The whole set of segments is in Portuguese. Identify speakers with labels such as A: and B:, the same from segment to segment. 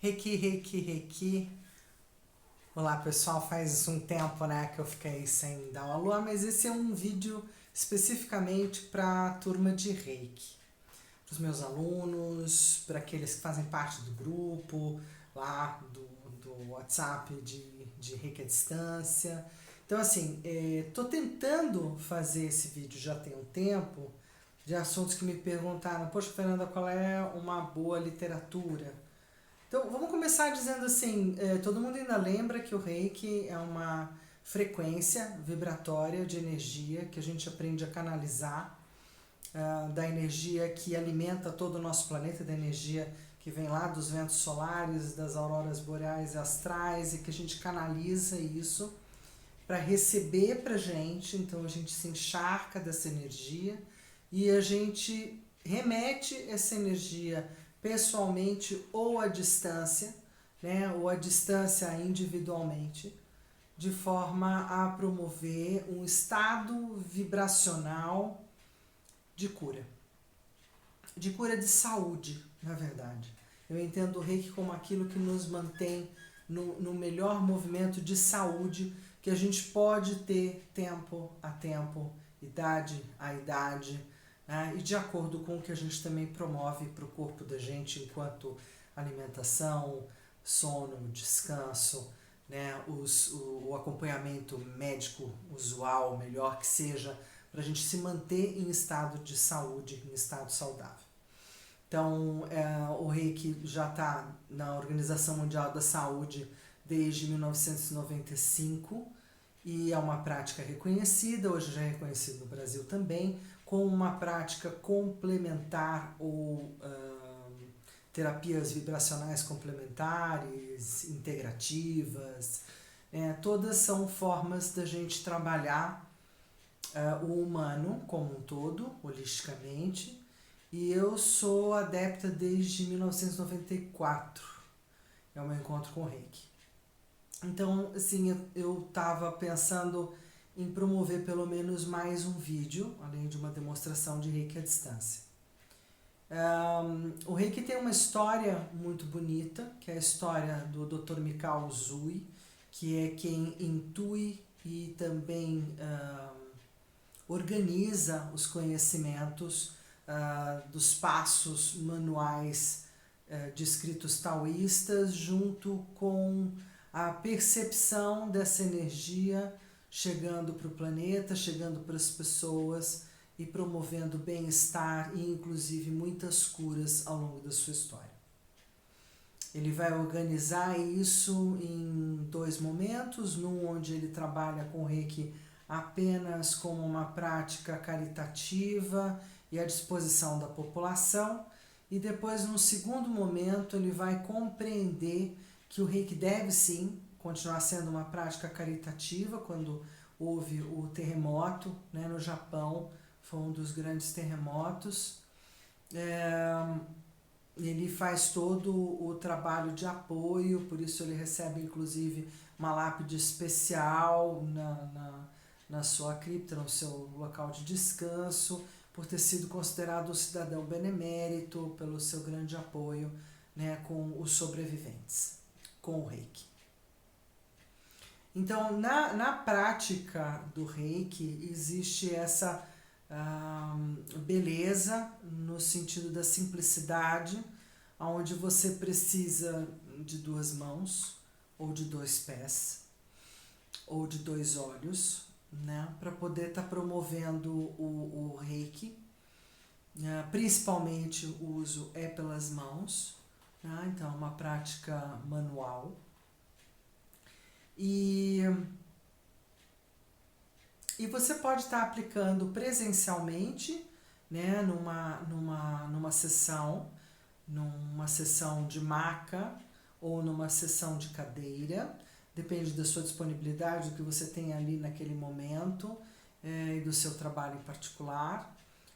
A: Reiki, Reiki, Reiki. Olá pessoal, faz um tempo que eu fiquei sem dar aula, mas esse é um vídeo especificamente para a turma de Reiki. Para os meus alunos, para aqueles que fazem parte do grupo lá do WhatsApp de Reiki à distância. Então assim, estou tentando fazer esse vídeo já tem um tempo, de assuntos que me perguntaram, poxa Fernanda, qual é uma boa literatura? Então, vamos começar dizendo assim, todo mundo ainda lembra que o Reiki é uma frequência vibratória de energia que a gente aprende a canalizar, da energia que alimenta todo o nosso planeta, da energia que vem lá dos ventos solares, das auroras boreais e astrais, e que a gente canaliza isso para receber pra gente, então a gente se encharca dessa energia e a gente remete essa energia pessoalmente ou à distância, ou à distância individualmente, de forma a promover um estado vibracional de cura de saúde, na verdade. Eu entendo o Reiki como aquilo que nos mantém no melhor movimento de saúde que a gente pode ter tempo a tempo, idade a idade, e de acordo com o que a gente também promove para o corpo da gente enquanto alimentação, sono, descanso, o acompanhamento médico usual, melhor que seja, para a gente se manter em estado de saúde, em estado saudável. Então, o Reiki já está na Organização Mundial da Saúde desde 1995 e é uma prática reconhecida, hoje já é reconhecido no Brasil também, como uma prática complementar ou terapias vibracionais complementares, integrativas, todas são formas da gente trabalhar o humano como um todo, holisticamente, e eu sou adepta desde 1994, é o meu encontro com o Reiki. Então, assim, eu estava pensando em promover pelo menos mais um vídeo, além de uma demonstração de Reiki à distância. O Reiki tem uma história muito bonita, que é a história do Dr. Mikao Usui, que é quem intui e também organiza os conhecimentos dos passos manuais descritos taoístas, junto com a percepção dessa energia chegando para o planeta, chegando para as pessoas e promovendo bem-estar e inclusive muitas curas ao longo da sua história. Ele vai organizar isso em 2 momentos, num onde ele trabalha com o Reiki apenas como uma prática caritativa e à disposição da população, e depois, no segundo momento, ele vai compreender que o Reiki deve sim continuar sendo uma prática caritativa. Quando houve o terremoto no Japão, foi um dos grandes terremotos, ele faz todo o trabalho de apoio, por isso ele recebe inclusive uma lápide especial na sua cripta, no seu local de descanso, por ter sido considerado um cidadão benemérito, pelo seu grande apoio com os sobreviventes, com o Reiki. Então, na prática do Reiki, existe essa beleza no sentido da simplicidade, onde você precisa de 2 mãos, ou de 2 pés, ou de 2 olhos, para poder estar promovendo o Reiki. Principalmente o uso é pelas mãos, então é uma prática manual. E você pode estar aplicando presencialmente, numa sessão de maca ou numa sessão de cadeira, depende da sua disponibilidade, do que você tem ali naquele momento e do seu trabalho em particular.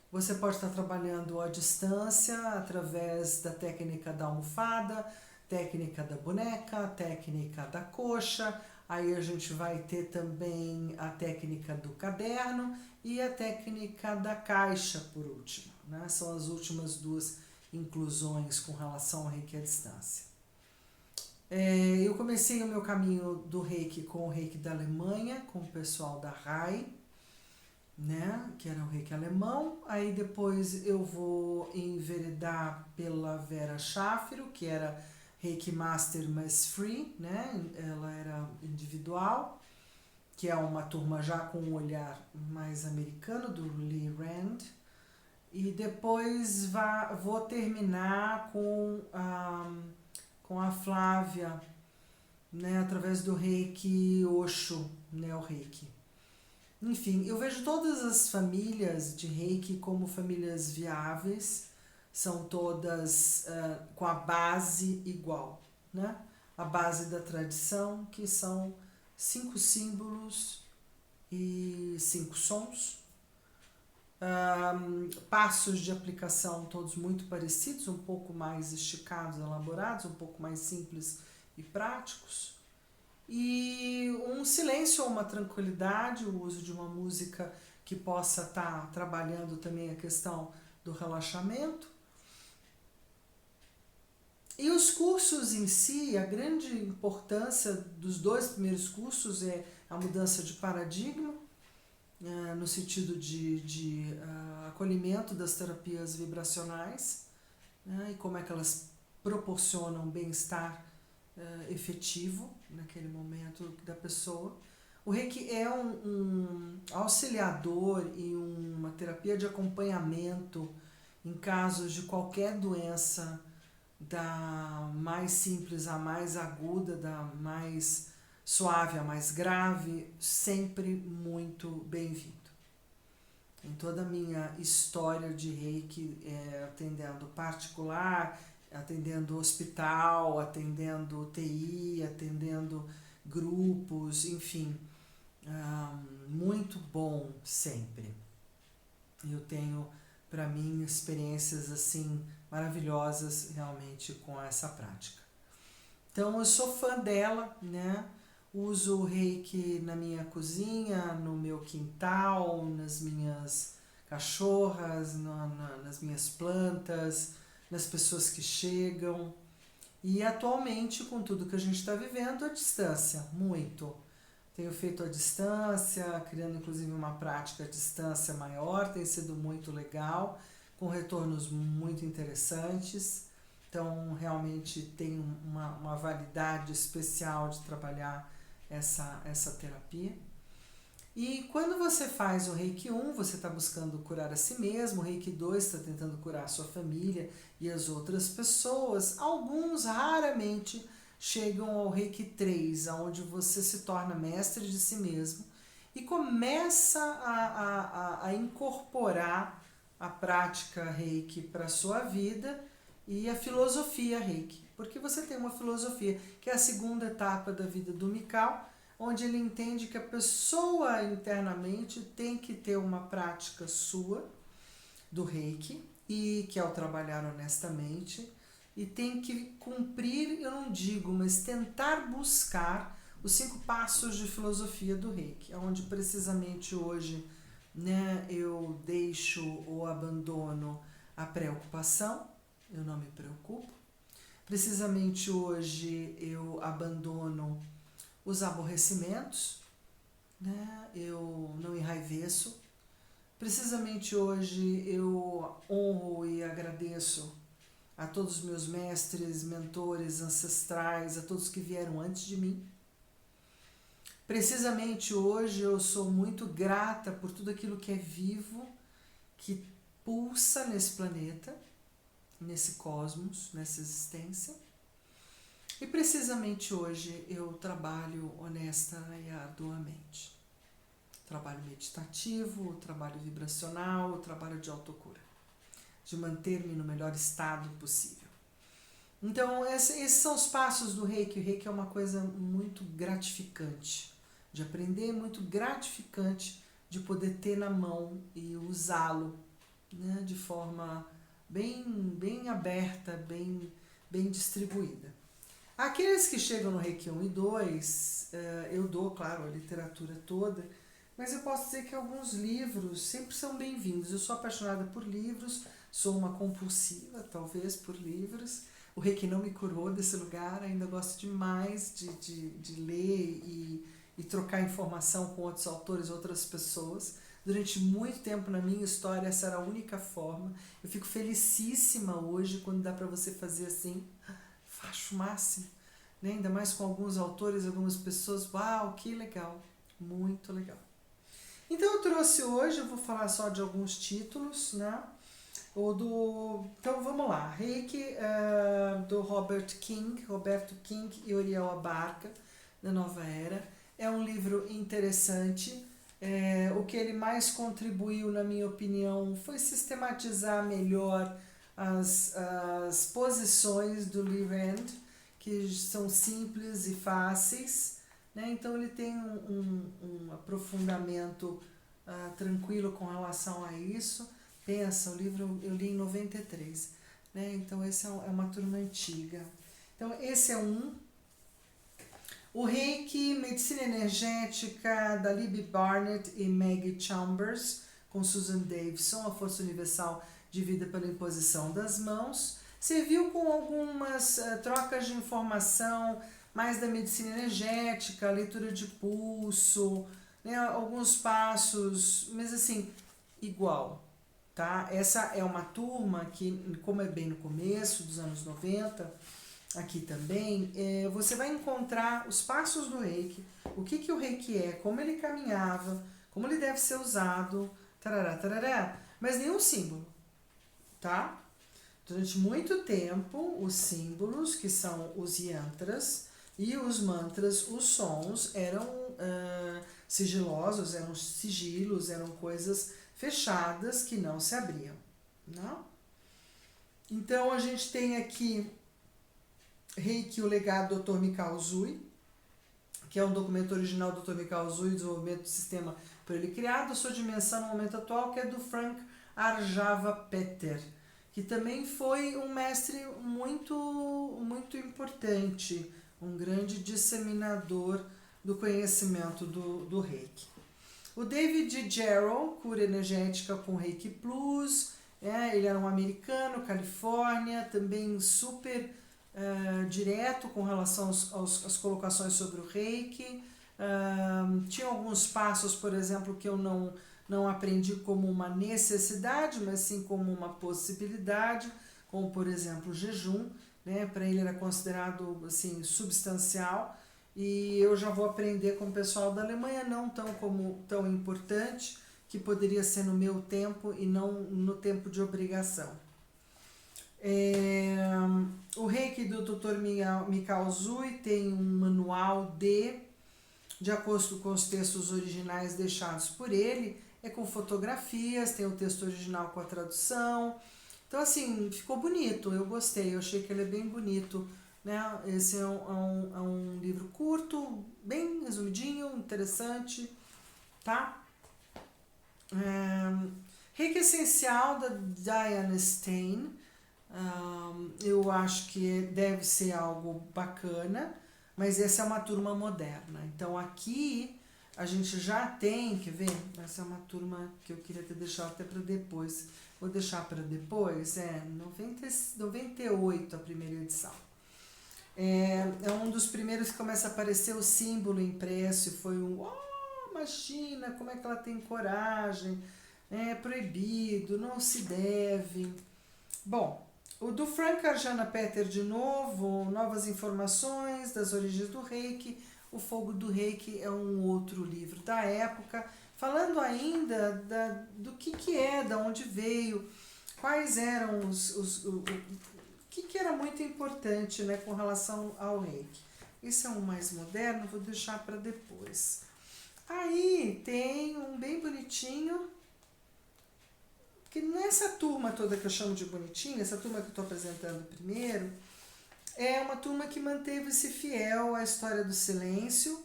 A: Você pode estar trabalhando à distância através da técnica da almofada, técnica da boneca, técnica da coxa. Aí a gente vai ter também a técnica do caderno e a técnica da caixa, por último. São as últimas 2 inclusões com relação ao Reiki à distância. Eu comecei o meu caminho do Reiki com o Reiki da Alemanha, com o pessoal da RAI, né, que era o Reiki alemão. Aí depois eu vou enveredar pela Vera Shafiro, que era Reiki Master mas Free, né, ela era individual, que é uma turma já com um olhar mais americano, do Lee Rand. E depois vou terminar com a Flávia, né, através do Reiki Osho, né, o Reiki. Enfim, eu vejo todas as famílias de Reiki como famílias viáveis, são todas com a base igual, né? A base da tradição, que são 5 símbolos e 5 sons. Passos de aplicação todos muito parecidos, um pouco mais esticados, elaborados, um pouco mais simples e práticos. E um silêncio ou uma tranquilidade, o uso de uma música que possa estar trabalhando também a questão do relaxamento. E os cursos em si, a grande importância dos 2 primeiros cursos é a mudança de paradigma, no sentido de acolhimento das terapias vibracionais, né, e como é que elas proporcionam bem-estar efetivo naquele momento da pessoa. O Reiki é um auxiliador e uma terapia de acompanhamento em casos de qualquer doença, da mais simples à mais aguda, da mais suave à mais grave, sempre muito bem-vindo. Em toda a minha história de Reiki, atendendo particular, atendendo hospital, atendendo UTI, atendendo grupos, enfim, muito bom sempre. Eu tenho, para mim, experiências assim maravilhosas realmente com essa prática. Então eu sou fã dela, né? Uso o Reiki na minha cozinha, no meu quintal, nas minhas cachorras, nas minhas plantas, nas pessoas que chegam. E atualmente, com tudo que a gente está vivendo, à distância, muito. Tenho feito à distância, criando inclusive uma prática à distância maior, tem sido muito legal, com retornos muito interessantes. Então, realmente tem uma validade especial de trabalhar essa terapia. E quando você faz o Reiki 1, você está buscando curar a si mesmo, o Reiki 2 está tentando curar a sua família e as outras pessoas. Alguns raramente chegam ao Reiki 3, onde você se torna mestre de si mesmo e começa a incorporar a prática Reiki para a sua vida e a filosofia Reiki. Porque você tem uma filosofia, que é a segunda etapa da vida do Mikao, onde ele entende que a pessoa internamente tem que ter uma prática sua do Reiki, e que ao trabalhar honestamente, e tem que cumprir, eu não digo, mas tentar buscar os 5 passos de filosofia do Reiki, onde precisamente hoje, né, eu deixo ou abandono a preocupação, eu não me preocupo. Precisamente hoje eu abandono os aborrecimentos, né? Eu não enraiveço. Precisamente hoje eu honro e agradeço a todos os meus mestres, mentores, ancestrais, a todos que vieram antes de mim. Precisamente hoje eu sou muito grata por tudo aquilo que é vivo, que pulsa nesse planeta, nesse cosmos, nessa existência. E precisamente hoje eu trabalho honesta e arduamente. Trabalho meditativo, trabalho vibracional, trabalho de autocura, de manter-me no melhor estado possível. Então, esses são os passos do Reiki. O Reiki é uma coisa muito gratificante de aprender, muito gratificante de poder ter na mão e usá-lo, né, de forma bem aberta, bem distribuída. Aqueles que chegam no Reiki 1 e 2, eu dou, claro, a literatura toda, mas eu posso dizer que alguns livros sempre são bem-vindos. Eu sou apaixonada por livros, sou uma compulsiva, talvez, por livros. o Reiki não me curou desse lugar, ainda gosto demais de ler e trocar informação com outros autores, outras pessoas. Durante muito tempo na minha história essa era a única forma. Eu fico felicíssima hoje quando dá para você fazer assim. Acho o máximo. Né? Ainda mais com alguns autores, algumas pessoas. Uau, que legal. Muito legal. Então eu trouxe hoje, eu vou falar só de alguns títulos, né? Então vamos lá. Reiki, do Roberto King e Oriel Abarca, da Nova Era. É um livro interessante. O que ele mais contribuiu, na minha opinião, foi sistematizar melhor as posições do Lee Rand, que são simples e fáceis, né? Então ele tem um aprofundamento tranquilo com relação a isso. Pensa, o livro eu li em 93, né? Então esse é uma turma antiga. Então esse é o Reiki, Medicina Energética, da Libby Barnett e Maggie Chambers, com Susan Davidson, a Força Universal de Vida pela Imposição das Mãos. Serviu com algumas trocas de informação, mais da medicina energética, leitura de pulso, né, alguns passos, mas assim, igual. Tá? Essa é uma turma que, como é bem no começo dos anos 90, aqui também, você vai encontrar os passos do Reiki, o que o Reiki é, como ele caminhava, como ele deve ser usado, tarará, tarará, mas nenhum símbolo, tá? Durante muito tempo, os símbolos, que são os yantras, e os mantras, os sons, eram sigilosos, eram sigilos, eram coisas fechadas que não se abriam. Não? Então, a gente tem aqui Reiki, o legado do Dr. Mikao Usui, que é um documento original do Dr. Mikao Usui, desenvolvimento do sistema por ele criado, sua dimensão no momento atual, que é do Frank Arjava Peter, que também foi um mestre muito, muito importante, um grande disseminador do conhecimento do Reiki. O David Jarrell, cura energética com Reiki Plus, ele era um americano, Califórnia, também super direto com relação às colocações sobre o Reiki. Tinha alguns passos, por exemplo, que eu não aprendi como uma necessidade, mas sim como uma possibilidade, como, por exemplo, o jejum, né? Para ele era considerado assim, substancial, e eu já vou aprender com o pessoal da Alemanha, não tão importante, que poderia ser no meu tempo e não no tempo de obrigação. O Reiki do Dr. Mikao Usui tem um manual de acordo com os textos originais deixados por ele, com fotografias, tem o texto original com a tradução. Então, assim, ficou bonito, eu gostei, eu achei que ele é bem bonito, né? Esse é um livro curto, bem resumidinho, interessante, tá? Reiki Essencial, da Diana Stein. Eu acho que deve ser algo bacana, mas essa é uma turma moderna. Então aqui a gente já tem, quer ver? Essa é uma turma que eu queria ter deixado até para depois. Vou deixar para depois, 98 a primeira edição. É um dos primeiros que começa a aparecer o símbolo impresso, e foi imagina como é que ela tem coragem, é proibido, não se deve. Bom, o do Frank Arjana Peter de novo, novas informações das origens do Reiki, o Fogo do Reiki é um outro livro da época, falando ainda do que é, da onde veio, quais eram o que era muito importante, né, com relação ao Reiki. Esse é um mais moderno, vou deixar para depois. Aí tem um bem bonitinho, que nessa turma toda que eu chamo de bonitinha, essa turma que eu estou apresentando primeiro, é uma turma que manteve-se fiel à história do silêncio,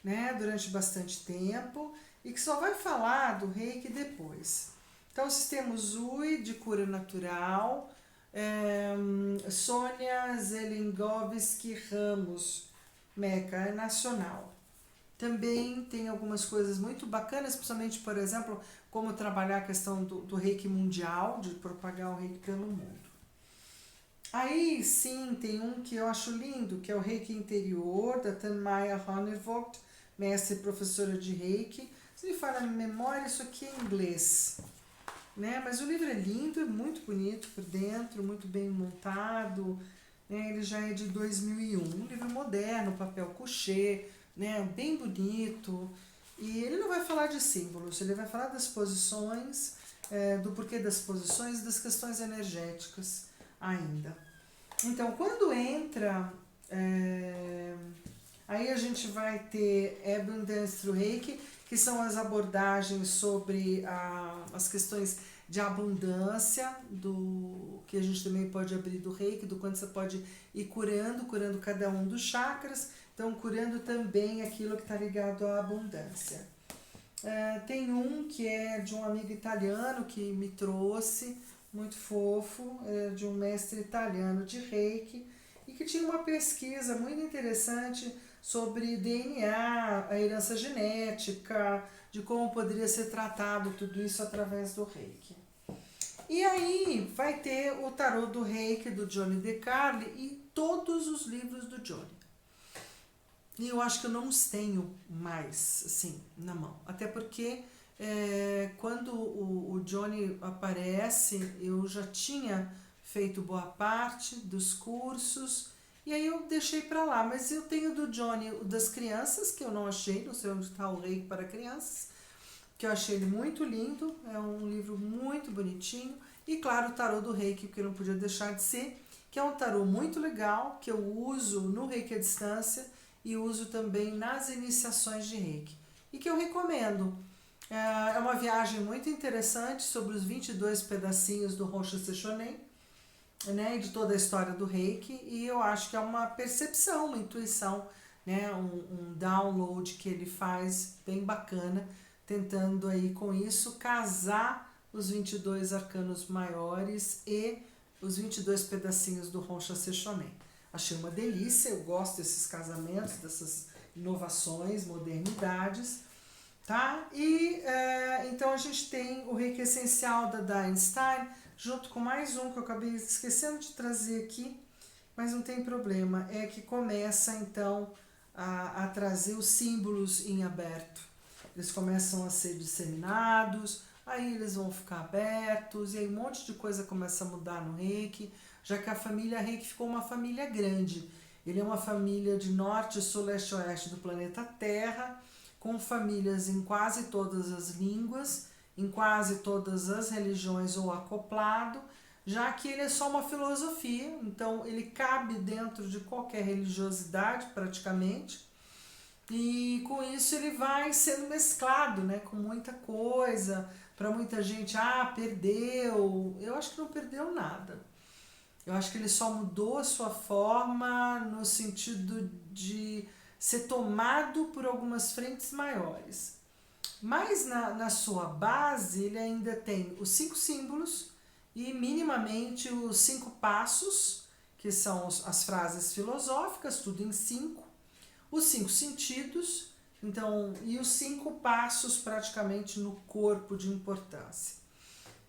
A: né, durante bastante tempo, e que só vai falar do Reiki depois. Então, o sistema Usui, de cura natural, Sônia Zelingovski Ramos, Meca, nacional. Também tem algumas coisas muito bacanas, principalmente, por exemplo, como trabalhar a questão do Reiki mundial, de propagar o Reiki pelo mundo. Aí sim, tem um que eu acho lindo, que é o Reiki Interior, da Tanmaya Honervogt, mestre e professora de Reiki. Se me fala na memória, isso aqui é em inglês, né? Mas o livro é lindo, é muito bonito por dentro, muito bem montado, né? Ele já é de 2001, um livro moderno, papel couché, né? Bem bonito. E ele não vai falar de símbolos, ele vai falar das posições, do porquê das posições, das questões energéticas ainda. Então, quando entra, aí a gente vai ter Abundance through Reiki, que são as abordagens sobre as questões de abundância, do que a gente também pode abrir do Reiki, do quanto você pode ir curando cada um dos chakras, então curando também aquilo que está ligado à abundância. Tem um que é de um amigo italiano que me trouxe, muito fofo, de um mestre italiano de Reiki, e que tinha uma pesquisa muito interessante sobre DNA, a herança genética, de como poderia ser tratado tudo isso através do Reiki. E aí vai ter o tarô do Reiki do Johnny DeCarli e todos os livros do Johnny. E eu acho que eu não os tenho mais, assim, na mão. Até porque quando o Johnny aparece, eu já tinha feito boa parte dos cursos, e aí eu deixei pra lá. Mas eu tenho do Johnny, o das crianças, que eu não achei, não sei onde está o Reiki para crianças, que eu achei ele muito lindo, é um livro muito bonitinho. E claro, o tarô do Reiki, porque não podia deixar de ser, que é um tarô muito legal, que eu uso no Reiki à distância, e uso também nas iniciações de Reiki. E que eu recomendo. É uma viagem muito interessante sobre os 22 pedacinhos do Hosho Seishonen, né, de toda a história do Reiki, e eu acho que é uma percepção, uma intuição, né, um download que ele faz bem bacana, tentando aí com isso casar os 22 arcanos maiores e os 22 pedacinhos do Hosho Seishonen. Achei uma delícia, eu gosto desses casamentos, dessas inovações, modernidades, tá? E então a gente tem o Reiki Essencial da Einstein, junto com mais um que eu acabei esquecendo de trazer aqui, mas não tem problema, é que começa então a trazer os símbolos em aberto. Eles começam a ser disseminados, aí eles vão ficar abertos, e aí um monte de coisa começa a mudar no Reiki, já que a família Reiki ficou uma família grande. Ele é uma família de norte, sul, leste e oeste do planeta Terra, com famílias em quase todas as línguas, em quase todas as religiões ou acoplado, já que ele é só uma filosofia, então ele cabe dentro de qualquer religiosidade praticamente, e com isso ele vai sendo mesclado, né, com muita coisa. Para muita gente, perdeu. Eu acho que não perdeu nada. Eu acho que ele só mudou a sua forma no sentido de ser tomado por algumas frentes maiores. Mas na sua base, ele ainda tem os 5 símbolos e minimamente os 5 passos, que são as frases filosóficas, tudo em 5, os 5 sentidos, então, e os 5 passos praticamente no corpo de importância,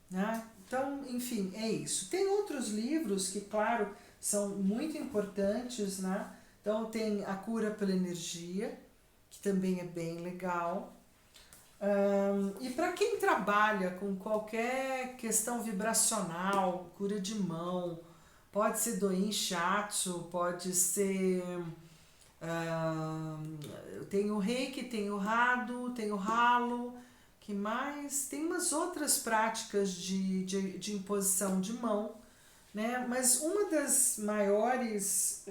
A: né? Então, enfim, é isso. Tem outros livros que, claro, são muito importantes, né? Então, tem A Cura pela Energia, que também é bem legal. E para quem trabalha com qualquer questão vibracional, cura de mão, pode ser Doin Shiatsu, pode ser... tem o Reiki, tem o Rado, tem o Halo, que mais? Tem umas outras práticas de imposição de mão, né? Mas uma das maiores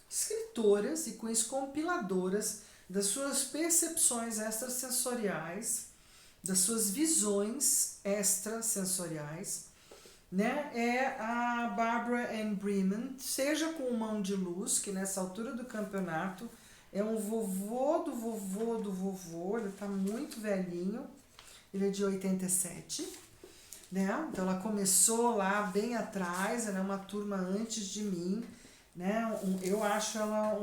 A: escritoras e com isso compiladoras das suas percepções extrasensoriais, das suas visões extrasensoriais, né, é a Barbara Ann Bremen, seja com Mão de Luz, que nessa altura do campeonato é um vovô do vovô do vovô, ele está muito velhinho, ele é de 87, né? Então ela começou lá bem atrás, ela é uma turma antes de mim, né? Eu acho ela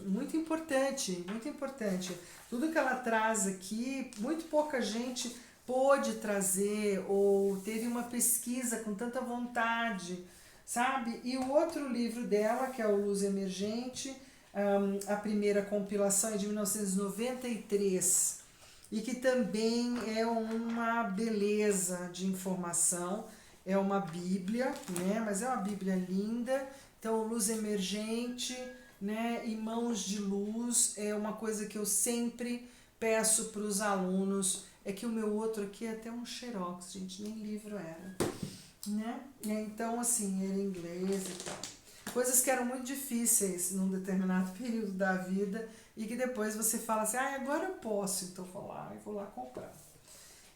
A: muito importante, muito importante. Tudo que ela traz aqui, muito pouca gente pôde trazer ou teve uma pesquisa com tanta vontade, sabe? E o outro livro dela, que é o Luz Emergente, a primeira compilação é de 1993 e que também é uma beleza de informação, é uma bíblia, né? Mas é uma bíblia linda. Então, Luz Emergente, né? E Mãos de Luz é uma coisa que eu sempre peço para os alunos. É que o meu outro aqui é até um xerox, gente, nem livro era, né? Então, assim, era inglês e tal. Coisas que eram muito difíceis num determinado período da vida e que depois você fala assim, agora eu posso, então vou lá e vou lá comprar.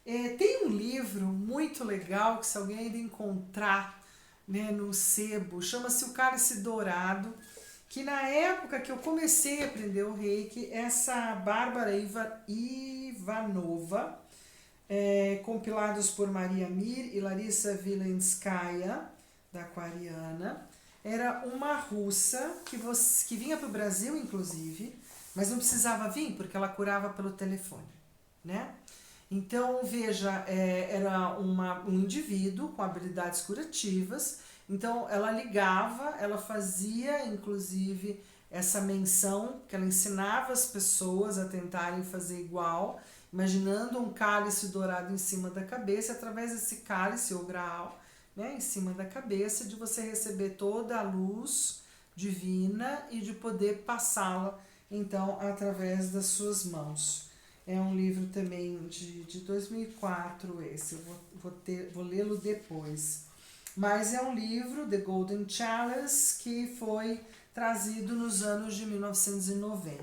A: Tem um livro muito legal que se alguém ainda encontrar, né, no sebo, chama-se O Cálice Dourado, que na época que eu comecei a aprender o Reiki, essa Bárbara Ivanova, compilados por Maria Mir e Larissa Vilenskaya, da Aquariana, era uma russa que vinha para o Brasil, inclusive, mas não precisava vir porque ela curava pelo telefone, né? Então, veja, era um indivíduo com habilidades curativas, então ela ligava, ela fazia, inclusive, essa menção, que ela ensinava as pessoas a tentarem fazer igual, imaginando um cálice dourado em cima da cabeça, através desse cálice ou graal, né, em cima da cabeça, de você receber toda a luz divina e de poder passá-la, então, através das suas mãos. É um livro também de 2004 esse, eu vou lê-lo depois. Mas é um livro, The Golden Chalice, que foi trazido nos anos de 1990.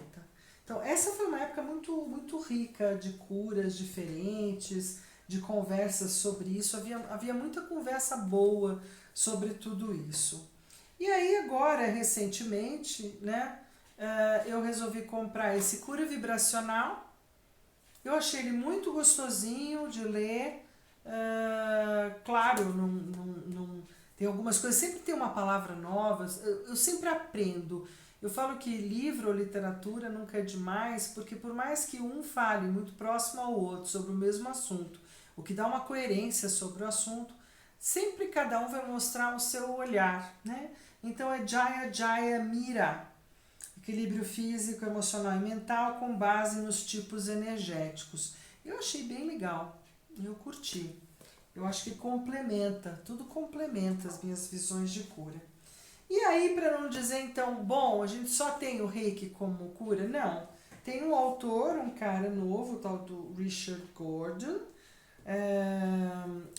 A: Então, essa foi uma época muito, muito rica de curas diferentes, de conversas sobre isso. Havia muita conversa boa sobre tudo isso. E aí agora, recentemente, né, eu resolvi comprar esse Cura Vibracional. Eu achei ele muito gostosinho de ler. Claro, não, tem algumas coisas, sempre tem uma palavra nova, eu sempre aprendo. Eu falo que livro ou literatura nunca é demais, porque por mais que um fale muito próximo ao outro sobre o mesmo assunto, o que dá uma coerência sobre o assunto, sempre cada um vai mostrar o seu olhar, né? Então é Jaya Jaya Mira, equilíbrio físico, emocional e mental com base nos tipos energéticos. Eu achei bem legal, eu curti. Eu acho que complementa, tudo complementa as minhas visões de cura. E aí, para não dizer então, bom, a gente só tem o Reiki como cura? Não. Tem um autor, um cara novo, o tal do Richard Gordon,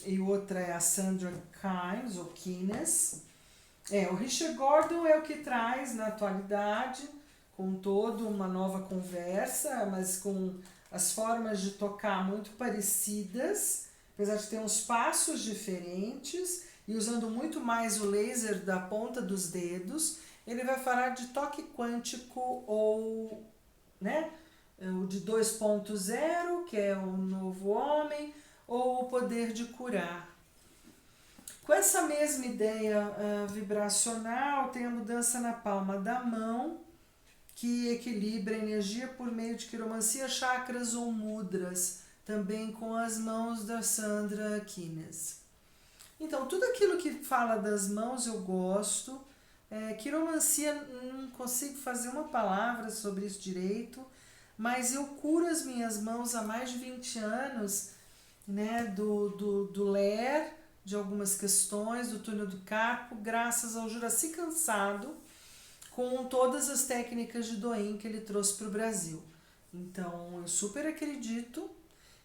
A: e outra é a Sandra Kynes, ou Kines. O Richard Gordon é o que traz na atualidade, com toda uma nova conversa, mas com as formas de tocar muito parecidas, apesar de ter uns passos diferentes, e usando muito mais o laser da ponta dos dedos. Ele vai falar de toque quântico ou, né, o de 2.0, que é o novo homem, ou o poder de curar. Com essa mesma ideia vibracional, tem a mudança na palma da mão, que equilibra a energia por meio de quiromancia, chakras ou mudras, também com as mãos da Sandra Kines. Então, tudo aquilo que fala das mãos eu gosto. Quiromancia, não consigo fazer uma palavra sobre isso direito, mas eu curo as minhas mãos há mais de 20 anos, né, do Ler, de algumas questões, do túnel do carpo, graças ao Juraci Cansado, com todas as técnicas de Doin que ele trouxe para o Brasil. Então, eu super acredito,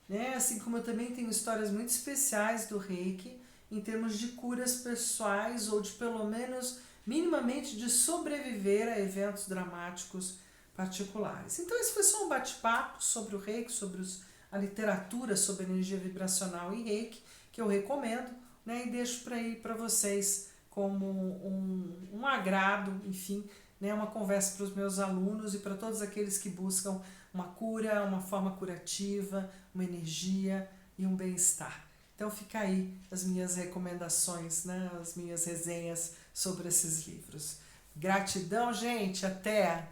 A: né, assim como eu também tenho histórias muito especiais do Reiki, em termos de curas pessoais ou de pelo menos minimamente de sobreviver a eventos dramáticos particulares. Então esse foi só um bate-papo sobre o Reiki, sobre a literatura sobre energia vibracional e Reiki, que eu recomendo, né, e deixo para vocês como um agrado, enfim, né, uma conversa para os meus alunos e para todos aqueles que buscam uma cura, uma forma curativa, uma energia e um bem-estar. Então fica aí as minhas recomendações, né, as minhas resenhas sobre esses livros. Gratidão, gente, até!